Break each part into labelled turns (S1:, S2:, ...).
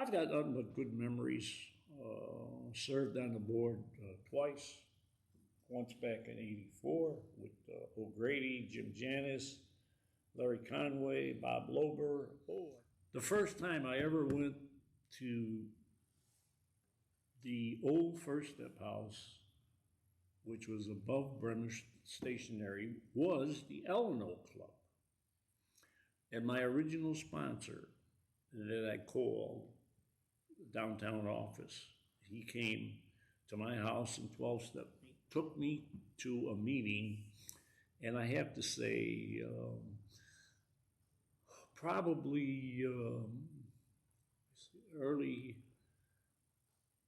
S1: I've got nothing but good memories. Served on the board twice. Once back in '84 with O'Grady, Jim Janis, Larry Conway, Bob Lober. Oh, the first time I ever went to the old First Step House, which was above Bremer Stationery, was the Eleanor Club. And my original sponsor that I called, the downtown office, he came to my house in 12 Step, took me to a meeting, and I have to say, probably early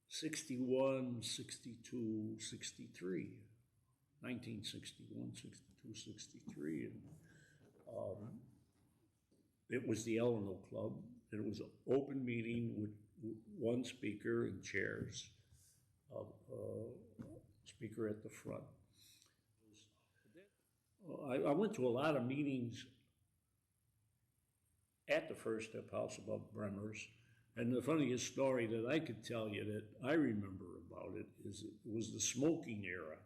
S1: 61, 62, 63, 1961, 62, 63. And it was the Eleanor Club. And it was an open meeting with one speaker and chairs, speaker at the front. I went to a lot of meetings at the First Step House above Bremer's. And the funniest story that I could tell you that I remember about it is it was the smoking era.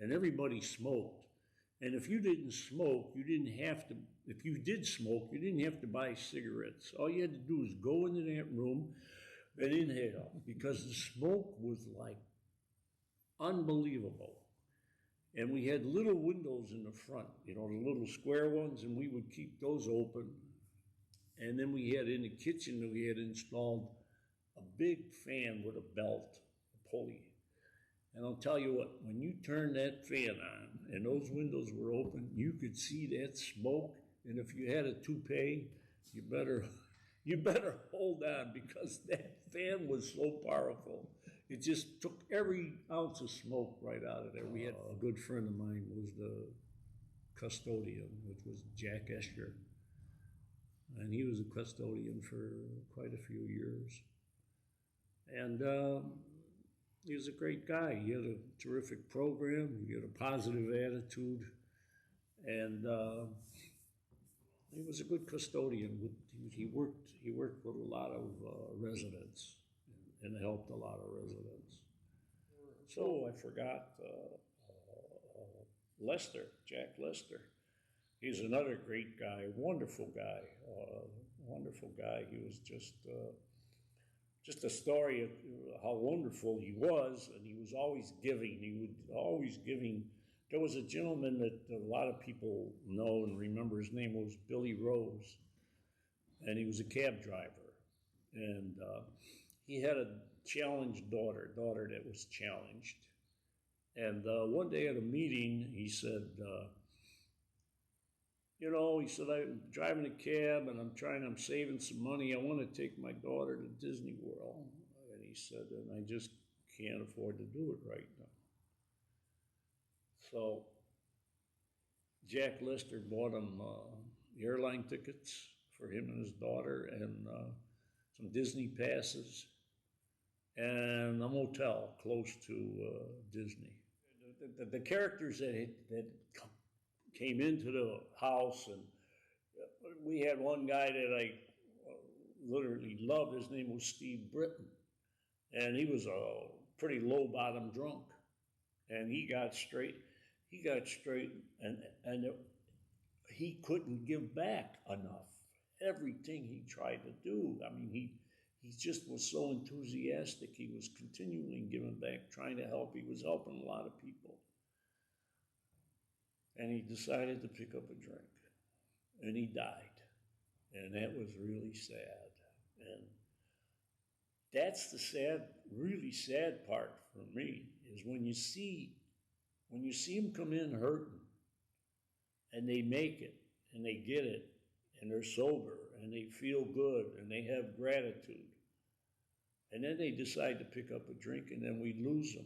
S1: And everybody smoked. And if you didn't smoke, you didn't have to, if you did smoke, you didn't have to buy cigarettes. All you had to do was go into that room and inhale, because the smoke was like unbelievable. And we had little windows in the front, you know, the little square ones, and we would keep those open. And then we had in the kitchen, we had installed a big fan with a belt, a pulley. And I'll tell you what, when you turned that fan on and those windows were open, you could see that smoke. And if you had a toupee, you better hold on, because that fan was so powerful. It just took every ounce of smoke right out of there. We had a good friend of mine was the custodian, which was Jack Escher. And he was a custodian for quite a few years. And he was a great guy. He had a terrific program. He had a positive attitude. And he was a good custodian. He worked with a lot of residents and helped a lot of residents. So I forgot Lester, Jack Lester. He's another great guy, wonderful guy, wonderful guy. He was just a story of how wonderful he was, and he was always giving. He would always giving. There was a gentleman that a lot of people know and remember. His name was Billy Rose, and he was a cab driver. And he had a challenged daughter that was challenged. And one day at a meeting, he said, he said, I'm driving a cab and I'm saving some money. I want to take my daughter to Disney World. And he said, and I just can't afford to do it right now. So Jack Lister bought him airline tickets for him and his daughter, and some Disney passes, and a motel close to Disney. The characters that came into the house, and we had one guy that I literally loved. His name was Steve Britton, and he was a pretty low bottom drunk, and he got straight, and he couldn't give back enough. Everything he tried to do, I mean, he just was so enthusiastic. He was continually giving back, trying to help. He was helping a lot of people. And he decided to pick up a drink. And he died. And that was really sad. And that's the really sad part for me, is when you see them come in hurting, and they make it, and they get it, and they're sober, and they feel good, and they have gratitude. And then they decide to pick up a drink, and then we lose them.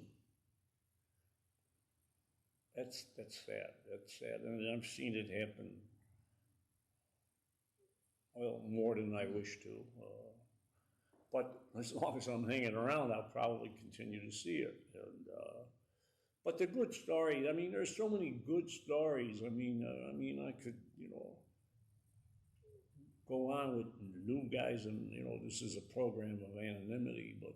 S1: That's sad. That's sad. And I've seen it happen, well, more than I wish to. But as long as I'm hanging around, I'll probably continue to see it. And but the good story, I mean, there's so many good stories. I mean, I could, go on with the new guys, and this is a program of anonymity, but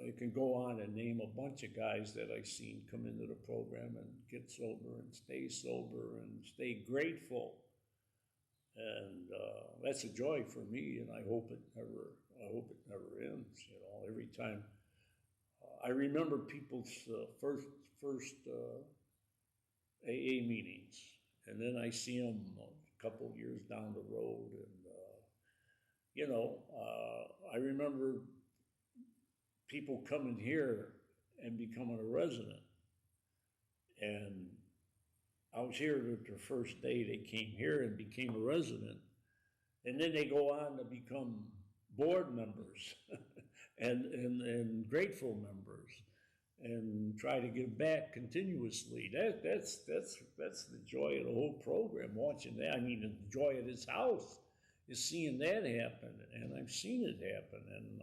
S1: you can go on and name a bunch of guys that I've seen come into the program and get sober and stay sober and stay grateful, and that's a joy for me, and I hope it never ends. Every time I remember people's first AA meetings, and then I see them a couple years down the road, and I remember people coming here and becoming a resident, and I was here their first day. They came here and became a resident, and then they go on to become board members and grateful members, and try to give back continuously. That's the joy of the whole program. Watching that, I mean, the joy of this house is seeing that happen, and I've seen it happen. And